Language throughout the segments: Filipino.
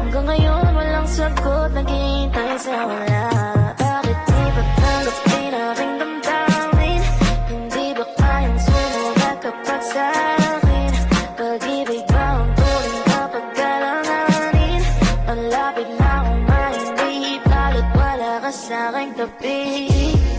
Hanggang ngayon walang sagot, naghihintay sa wala. Bakit di ba tanggapin aking damdamin? Hindi ba kayang sumulat kapag sa'kin? Pag-ibig ba ang turing kapag kailanganin? Malapit na akong mahindi, balot wala ka sa'king tabi.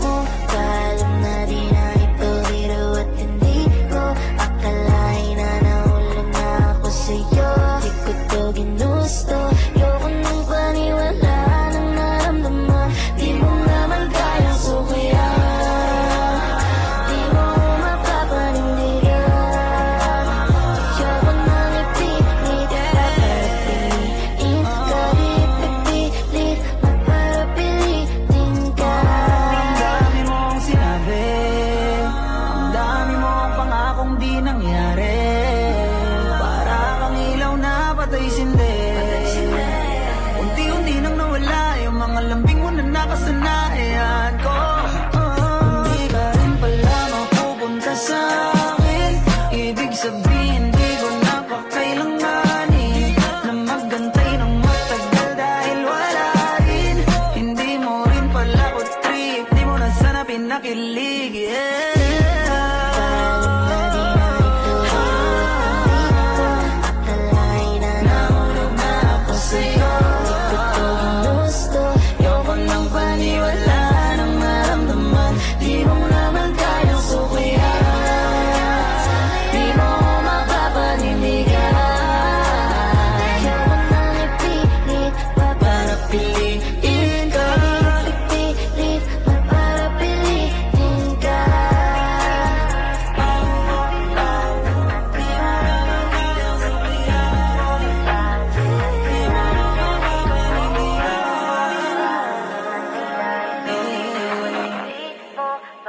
Mo ba alam na di na ito biro at hindi ko akalain na nahulog na ako sa'yo? Di ko to ginusto, ayoko nang paniwala ng naramdaman. Di mo naman kayang sukuyan, di mo mapapanindigan. Ayoko nang ipilit, paparapilit ka. Di pipilit, maparapilitin ka. Ang dami mong sinabi, ang dami mong pangakong di nangyari. Para kang ilaw na patay sindi. Unti-unti nang nawala yung mga lambing mo na nakasanayan ko. Hindi ka rin pala mapupunta sa'kin. Ibig sabihin di ko na pa kailanganin na maggantay ng matagal dahil wala rin. Hindi mo rin pala ko trip, di mo na sana pinakilig, yeah.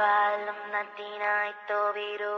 Alam na di na ito biro.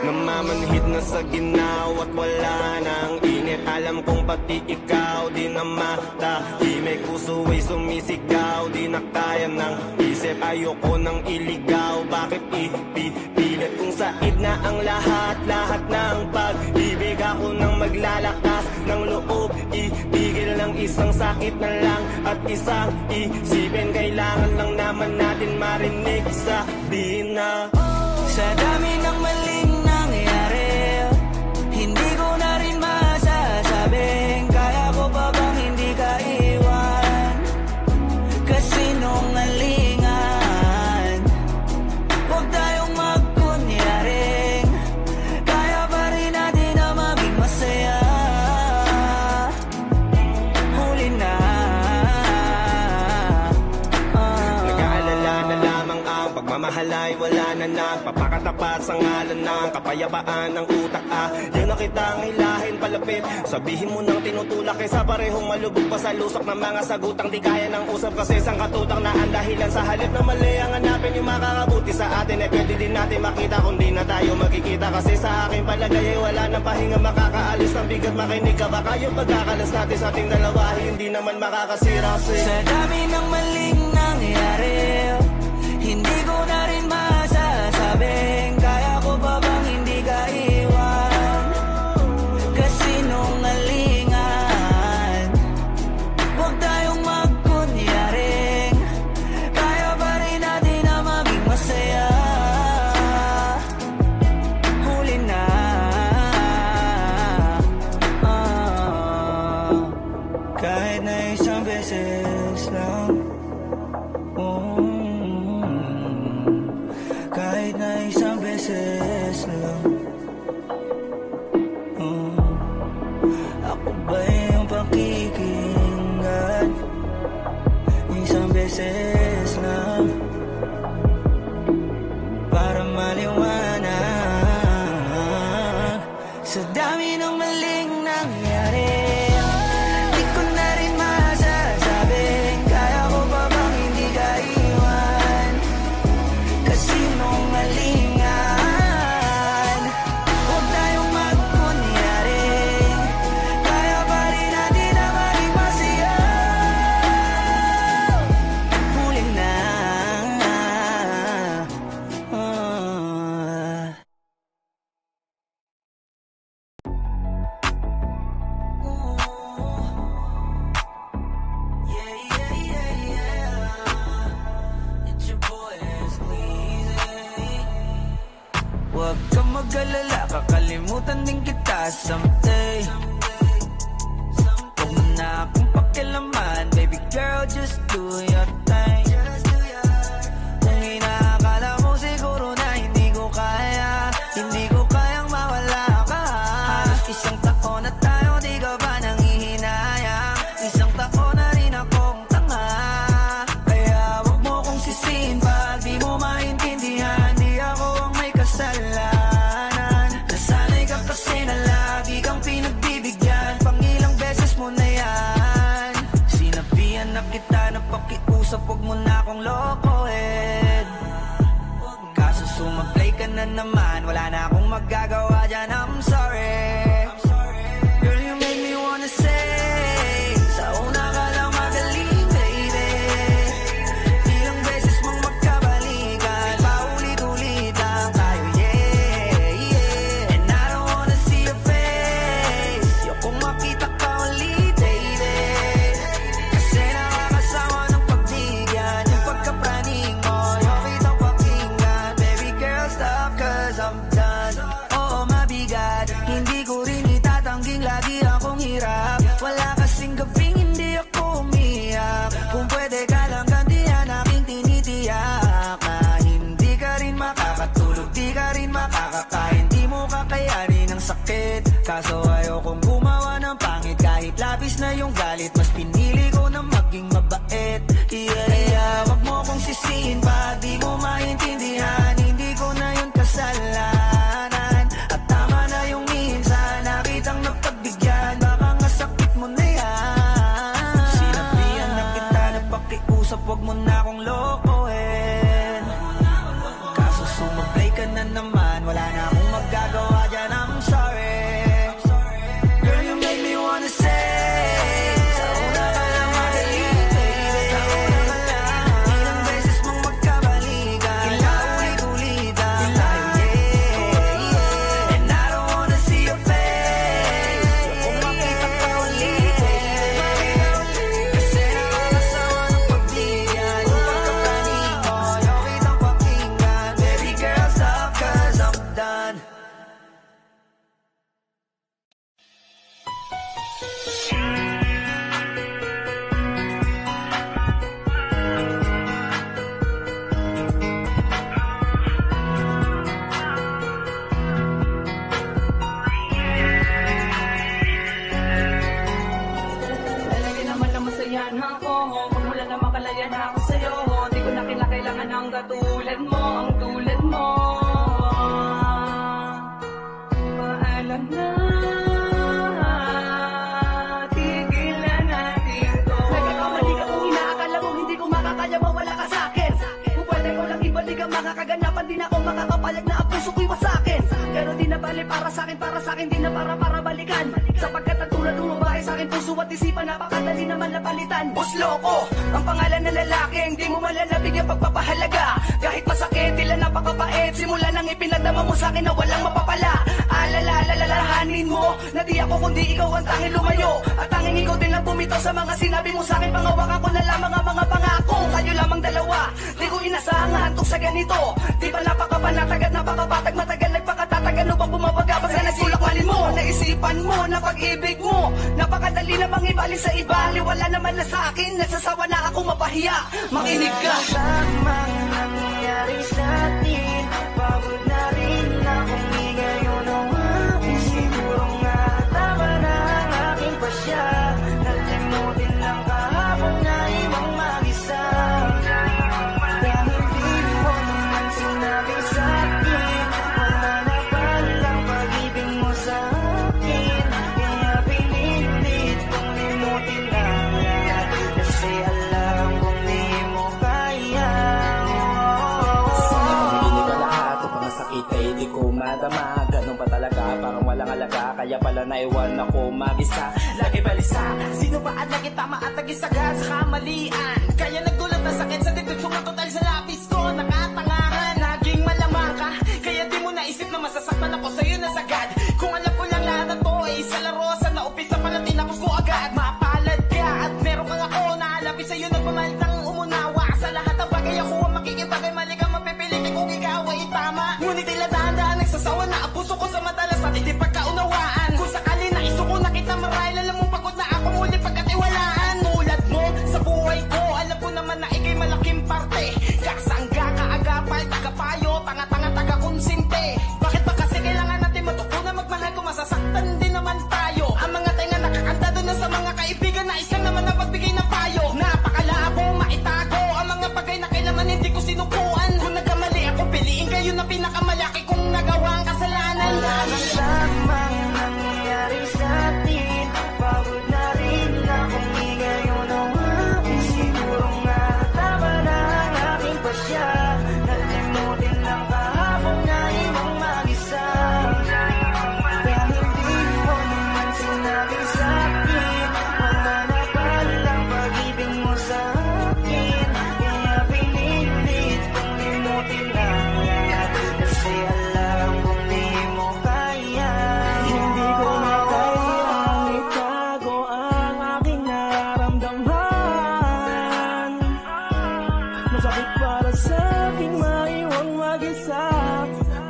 Namamanhid na sa ginaw at wala nang init. Alam kong pati ikaw di na matahimik. Puso ay sumisigaw, di na kaya ng isip. Ayoko nang iligaw, bakit ipipilit? Kung said na ang lahat ng pag-ibig. Ako nang maglalakas ng loob, ibigil ng isang sakit na lang at isang isipin. Kailangan lang naman natin marinig sabihin na sa dami ng maling nangyari, hindi ko na rin masasabing kaya ko pa bang hindi ka iwan. Kasinungalingan, huwag tayong magkunyaring kaya pa rin natin na maging masaya. Huli na, nag-aalala na lamang ang pagmamahal pagmamahal ay wala na nagpapakatapat sa ngalan ng kapayapaan ng utak Yun na kitang hilahin palapit Sabihin mo nang tinutulak kaysa parehong malubog pa sa lusok ng mga sagutang di kaya ng usap kasi isang katutang na ang dahilan sa halip na mali ang hanapin yung makakabuti sa atin pwede din natin makita kung di na tayo magkikita kasi sa aking palagay ay wala nang pahinga makakaalis ng bigat makinig ka baka yung pagkakalas natin sa ating dalawa hindi naman makakasira sa dami ng maling nangyari hindi ko na rin masasabing kaya ko ba bang hindi ka iwan kasi nungalingan huwag tayong magkunyaring kaya pa rin natin na maging masaya huli na kahit na isang beses lang kahit na isang beses lang ako ba yung pakikinggan isang beses lang para maliwanag sa dami ng maling nangyari di ko na rin masasabing kaya ko ba bang hindi ka iwan kasi nungalingan huwag tayong magkunyari kaya pa rin natin na maging masaya huli na Huwag kang mag-alala, kakalimutan din kita someday Huwag mo na akong pakialaman, baby girl, just do your thing Kung inaakala mo siguro na hindi ko kayang mawala ka Halos isang taon na tayo, di ka ba nangihinayang Isang taon na rin akong tanga Kaya huwag mo kong sisihin pag di mo maintindihan Di ako ang may kasalanan Nasanay ka kasi na lagi kang pinagbibigyan Pangilang beses mo na yan Sinabihan na kita na pakiusap Huwag mo na akong lokohin Kaso sumablay ka na naman Wala na akong magagawa dyan I'm sorry Girl, you make me wanna say Sa una ka lang magaling, baby Ilang beses mong magkabalikan Paulit-ulit lang tayo, yeah And I don't wanna see your face Ayokong makita ka ulit, baby Kasi nakakasawa ng pagbigyan Yung pagkapraning mo, yung kitang pakinggan Baby girl, stop cause I'm done Oo, mabigat Hindi ko rin itatangging lagi akong hirap Wala kasing gabing hindi ako umiyak Kung pwede ka lang gantihan aking tinitiyak Na hindi ka rin makakatulog, di ka rin makakakain Di mo kakayanin ang sakit Kaso ayokong gumawa ng pangit Kahit labis na yung galit Mas pinili ko na maging mabait Kaya wag mo kong sisihin pag di mo maintindihan Hindi ko na yun kasalanan At tama na yung minsan Nakitang napagbigyan Baka nga sakit mo na yan Sinabihan na kita na pakiusap Wag mo na akong lokohin Kaso sumablay ka na naman Wala na akong magagawa dyan I'm sorry Girl, you make me wanna say Sa una ka di na ako makakapalag na ang puso ko'y wasakin. Pero di na bali para sa'kin, di na para balikan. Sapagkat ang tulad ng babae sa'kin, puso at isipan, napakadali naman na palitan. Boss Loco, ang pangalan ng lalaki, hindi mo malalabig ang pagpapahalaga. Kahit masakit, tila napakapait, simula nang ipinagdama mo sa'kin na walang mapapala. Alalahanin mo, na di ako kundi ikaw ang tanging lumayo. At tanging ikaw din ang bumitaw sa mga sinabi mo sa'kin. Pangawakan ko na lamang ang mga pangako. Kayo lamang dalawa, di ko inasahan hantong sa ganito. Di ba napakapanatag at napakapatag, matagal nagpakatatag, ano bang bumabaga pag sa nagsulakmanin mo? Naisipan mo na pag-ibig mo, napakadali namang ibali sa iba. Liwala naman na sa akin, nagsasawa na ako mapahiya. Makinig ka. Lamang nangyayari sa atin, pagod na rin akong ngayon ang aking. Siguro nga tama na ang aking pasya, nalimutin lang kahapon na ibang mag-isa. Dahil di mo naman sinabi sa akin, wala na palang pag-ibig mo sa akin. Kaya pinilit kong limutin lang yan, kasi alam kong di mo kaya. Hindi ka lahat, ito pang sakit ay di ko madama. Ganun pa talaga, parang walang alaga, kaya pala naiwan ako mag-isa. Lagi balisa, sino ba ang lagi tama at nag-isaga sa kamalian? Kaya nagdulot na sakit sa dibdib, sumatotal sa lapis ko, nakatangahan. Naging malamang ka, kaya di mo naisip na masasaktan ako sa'yo na sagad. Kung alam ko lang lahat na to ay sa laro, sa naumpisa pala tinapos ko agad. Mapalad ka at meron kang ako na alabi sa'yo, nagmamahal ng umunawa. Sa lahat ng bagay ako ang makikipagay, mali kang mapipilitin kung ikaw ay tama. Ngunit tila dahan-dahan nagsasawa na ang puso ko sa madalas at hindi pagkaunawaan. Kung sakali na isuko na kita marahil, alam mong pagod na ako muli pagkatiwalaan. Tulad mo sa buhay ko, alam ko naman na ikay malaking parte. Kasangga, kaagapay, tagapayo, tanga-tanga, taga-konsinte. Bakit ba kasi kailangan natin matutunan magmahal kung masasaktan din naman tayo? Ang mga tenga nakakanta doon na sa mga kaibigan na isang naman na pagbigay ng payo. Napakalabo, maitago ang mga bagay na kailangan hindi ko sinukuan. Kung nagkamali ako, piliin kayo na pinakamalaki kong nagawa ang kasalanan. Lamang nangyayari sa atin, pagod na rin akong ngayon ang aking. Siguro nga tama na ang aking pasya, nalimutin lang kahapon na ibang mag-isa. Dahil di mo naman sinabi sa akin, wala na palang pag-ibig mo sa akin. Kaya pinilit kong limutin lang yan, kasi alam kong di mo kaya. Hindi ko na kayang itago ang aking nararamdaman. Masakit para sa aking maiwang mag-isa.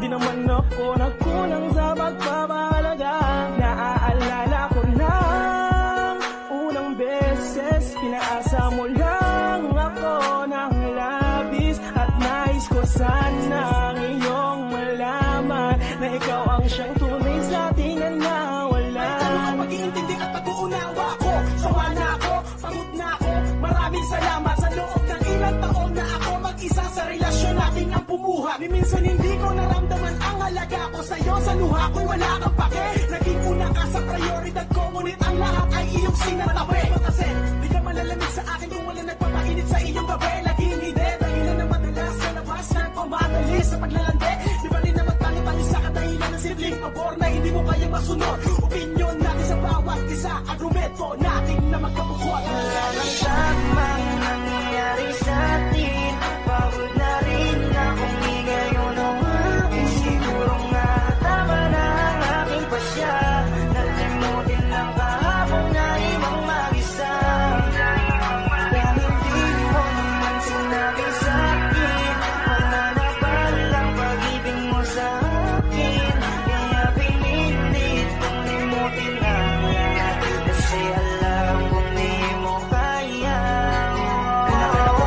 Di naman ako nagkulang sa pagpapahalaga. Naaalala ko na unang beses, pinaasa mo lang ako ng labis. At nais ko sana iyong malaman na ikaw ang siyang tunay sa ating nawalan. Pag-iintindi at pag-uunawa ko, sawa na ako, pagod na ako. Maraming salamat sa loob ng ilang taon na ako mag-isa sa relasyon natin ang bumuha. Ni minsan hindi ko naramdaman ang halaga ko sa'yo, sa luha ko'y wala kang pake. Naging una ka sa prioridad ko, ngunit ang lahat ay iyong sinatabi. Kasi di ka malalamig sa akin kung wala nagpapainit sa iyong gabi. Laging hindi, dahilan na madalas sa labas na kumadali sa paglalandi. Di ba rin na magtangi-tangi sa kadahilan ng simpleng pabor na hindi mo kayang masunod. Opinyon natin sa bawat isa, argumento natin na magkabukod. Lamang nangyayari sa atin, pagod na rin akong ngayon ang aking. Siguro nga tama na ang aking pasya, nalimutin lang kahapon na ibang mag-isa. Dahil di mo naman sinabi sa akin, wala na palang pag-ibig mo sa akin. Kaya pinilit kong limutin lang yan, kasi alam kong di mo kaya.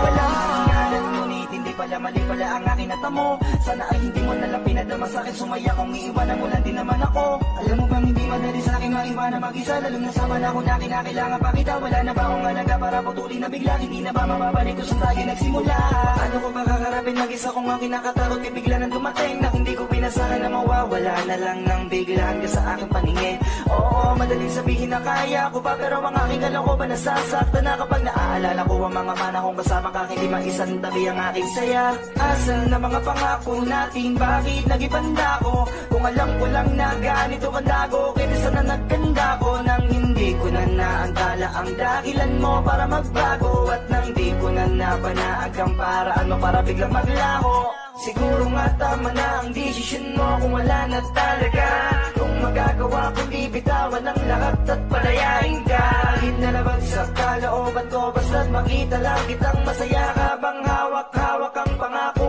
Wala pangalan, ngunit hindi pala mali pala ang aking natamo. Sana ay hindi mo nalang pinadama sa akin, sumaya kung iiwanan mo lang din naman ako. Alam mo bang hindi madali sa akin maiwanan mag-isa, lalong nasama na ako na kinakailangan pa kita. Wala na ba akong halaga para putulin na bigla? Hindi na ba mababalik kung saan tayo nagsimula? Ano ko ba kakarapin mag-isa kung ang kinakatakot kay bigla nang dumating na hindi ko pinasahan na mawawala na lang nang biglaan ka sa aking paningin. Oo, madaling sabihin na kaya ko pa, pero ang aking kalooban nasasaktan na kapag naaalala ko ang mga panahong kasama ka. Hindi maisan tabi ang aking saya. Asal na mga mga pangako natin, bakit nag-ibanda ko? Kung alam ko lang na ganito kandago, kaya sana nagkanda ko nang hindi ko na naantala ang dahilan mo para magbago. At nang di ko na napanaag ang paraan mo para biglang maglaho. Siguro nga tama na ang desisyon mo kung wala na talaga. Kung magagawa kundi bitawan ang lahat at palayain ka. Kahit na nabagsak ka looban ko, basta't makita lang kitang masaya ka bang hawak-hawak ang pangako